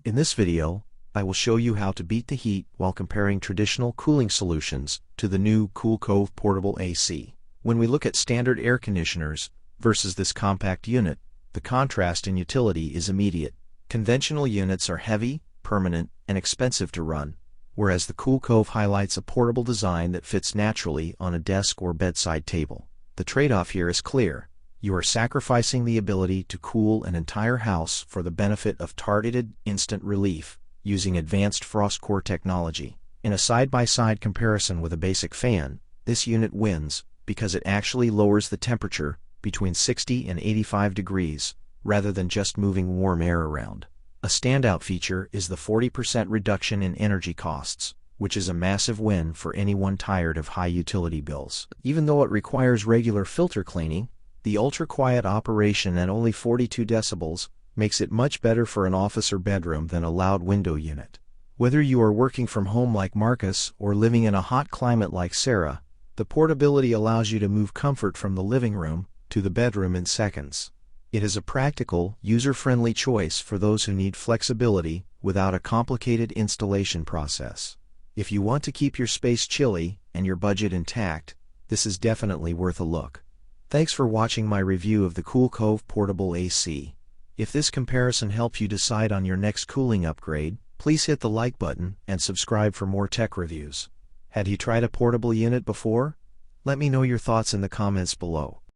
In this video, I will show you how to beat the heat while comparing traditional cooling solutions to the new CoolCove portable AC. When we look at standard air conditioners versus this compact unit, the contrast in utility is immediate. Conventional units are heavy, permanent, and expensive to run, whereas the CoolCove highlights a portable design that fits naturally on a desk or bedside table. The trade-off here is clear. You are sacrificing the ability to cool an entire house for the benefit of targeted, instant relief using advanced frost core technology. In a side-by-side comparison with a basic fan, this unit wins because it actually lowers the temperature between 60 and 85 degrees, rather than just moving warm air around. A standout feature is the 40% reduction in energy costs, which is a massive win for anyone tired of high utility bills. Even though it requires regular filter cleaning, the ultra-quiet operation at only 42 decibels makes it much better for an office or bedroom than a loud window unit. Whether you are working from home like Marcus or living in a hot climate like Sarah, the portability allows you to move comfort from the living room to the bedroom in seconds. It is a practical, user-friendly choice for those who need flexibility without a complicated installation process. If you want to keep your space chilly and your budget intact, this is definitely worth a look. Thanks for watching my review of the CoolCove portable AC. If this comparison helped you decide on your next cooling upgrade, please hit the like button and subscribe for more tech reviews. Had you tried a portable unit before? Let me know your thoughts in the comments below.